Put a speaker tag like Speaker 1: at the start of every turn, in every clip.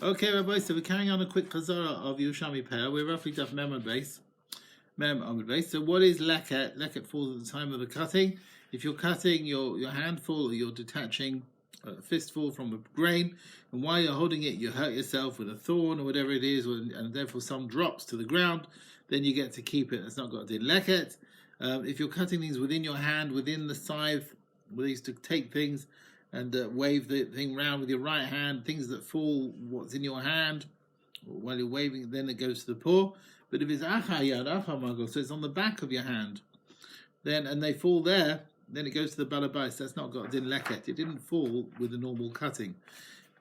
Speaker 1: Okay, Rabbi, so we're carrying on a quick Chazarah of Yerushalmi Peah. We're roughly Daf Mem on base. So what is leket? Leket falls at the time of the cutting. If you're cutting your handful, or you're detaching a fistful from a grain, and while you're holding it, you hurt yourself with a thorn or whatever it is, and therefore some drops to the ground, then you get to keep it. That's not got to do leket. If you're cutting things within your hand, within the scythe, we used to take things and wave the thing round with your right hand, things that fall what's in your hand while you're waving, then it goes to the paw. But if it's achayad, so it's on the back of your hand, then and they fall there, then it goes to the balabais. That's not got din leket. It didn't fall with the normal cutting,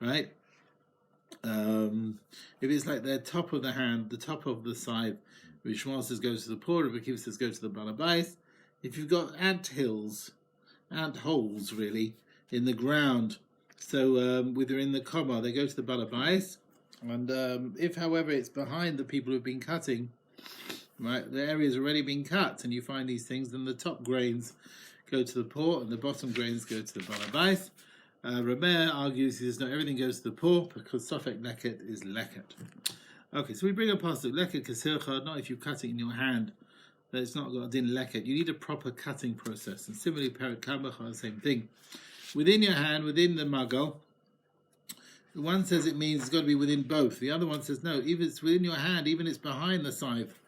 Speaker 1: right? If it's like the top of the hand, the top of the side, which one says goes to the paw, Rabbi says goes to the balabais. If you've got ant holes really in the ground, so whether in the comma, they go to the balabais. And if, however, it's behind the people who've been cutting, right, the area's already been cut, and you find these things, then the top grains go to the paw, and the bottom grains go to the balabais. Rabbi argues he says no, everything goes to the paw because safek leket is leket. Okay, so we bring a pasuk leket kasircha. Not if you're cutting in your hand, that it's not got din leket. You need a proper cutting process, and similarly, Peah Chazarah, the same thing. Within your hand, within the magal. One says it means it's got to be within both. The other one says no, even it's within your hand, even it's behind the scythe.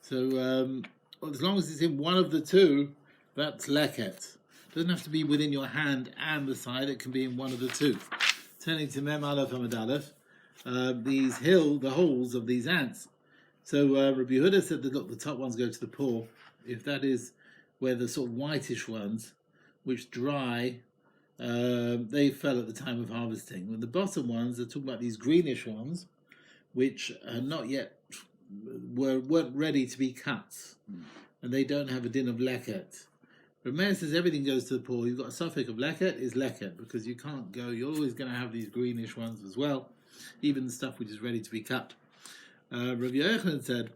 Speaker 1: So as long as it's in one of the two, that's leket. It doesn't have to be within your hand and the scythe. It can be in one of the two. Turning to Mem Aleph Hamad Aleph, the holes of these ants. So Rabbi Yehuda said that look, the top ones go to the paw. If that is where the sort of whitish ones, which dry, they fell at the time of harvesting. When the bottom ones, they're talking about these greenish ones, which are not yet weren't ready to be cut, and they don't have a din of leket. Rabbi says everything goes to the paw. You've got a suffix of leket is leket because you can't go. You're always going to have these greenish ones as well, even the stuff which is ready to be cut. Rabbi Yochanan said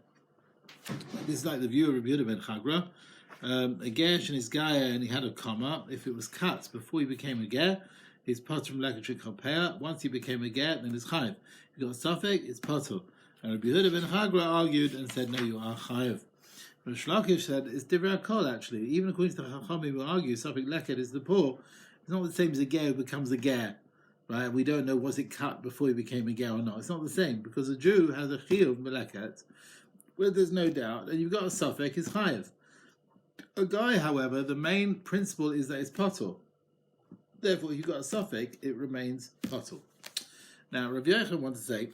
Speaker 1: this is like the view of Rabbi Yehuda ben Chagra. A gersh and his gaya, and he had a comma. If it was cut before he became a ger, his patrum lekatrik chapeya. Once he became a ger, then it's chayiv. If you got a suffix, it's patur. And Rabbi Yehuda ben Chagra argued and said, no, you are chayiv. But Shlakish said it's divrei kol actually. Even according to the Chachamim who argue suffix leket is the paw, it's not the same as a ger who becomes a ger. Right? We don't know was it cut before he became a ger or not. It's not the same because a Jew has a chiyuv meleket, where there's no doubt, and you've got a suffix is chayiv. A guy, however, the main principle is that it's patur. Therefore, if you've got a suffix, it remains patur. Now, Rabbi Yochanan wants to say,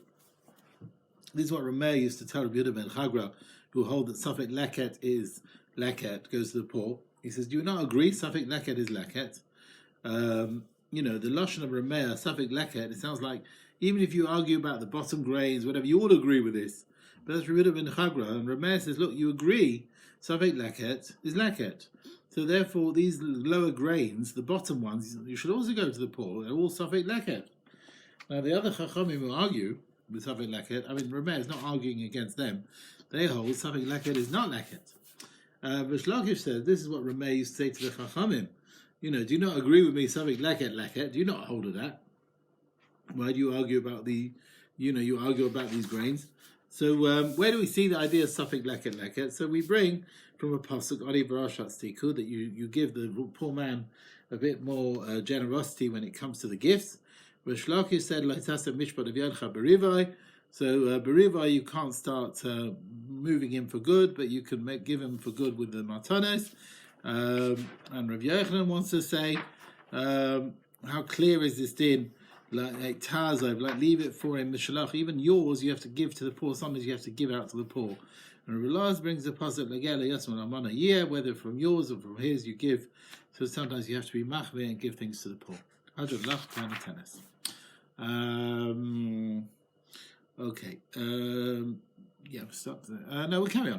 Speaker 1: this is what Rabbi used to tell Rabbi Yehuda ben Chagra, who hold that suffix leket is leket, goes to the paw. He says, do you not agree suffix leket is leket? The lashon of Rabbi, suffix leket, it sounds like, even if you argue about the bottom grains, whatever, you all agree with this. But that's Rabbi Yehuda ben Chagra, and Rabbi says, look, you agree suffix leket is leket. So therefore, these lower grains, the bottom ones, you should also go to the paw. They're all suffix leket. Now the other chachamim who argue with suffix leket, Rabbi is not arguing against them. They hold suffix leket is not leket. But Shlakish says this is what Rabbi used to say to the chachamim. Do you not agree with me suffix leket? Do you not hold of that? Why do you argue about you argue about these grains? So where do we see the idea of suffix leket? So we bring from a pasuk Ari Barashat Stiku that you give the poor man a bit more generosity when it comes to the gifts. Rish Lakish said Laitasa Mishpat of Yadcha Berivai. So Berivai you can't start moving him for good, but you can give him for good with the matanos. And Rav Yochanan wants to say how clear is this din? Like Tazov, like leave it for him, Mishalach. Even yours, you have to give to the poor. Sometimes you have to give out to the poor. And Rabbi brings the pasuk Lagela Yasman Amana year, whether from yours or from his, you give. So sometimes you have to be machmir and give things to the poor. Hadrut lach kind of tennis. Okay. Stop there. No, we'll carry on.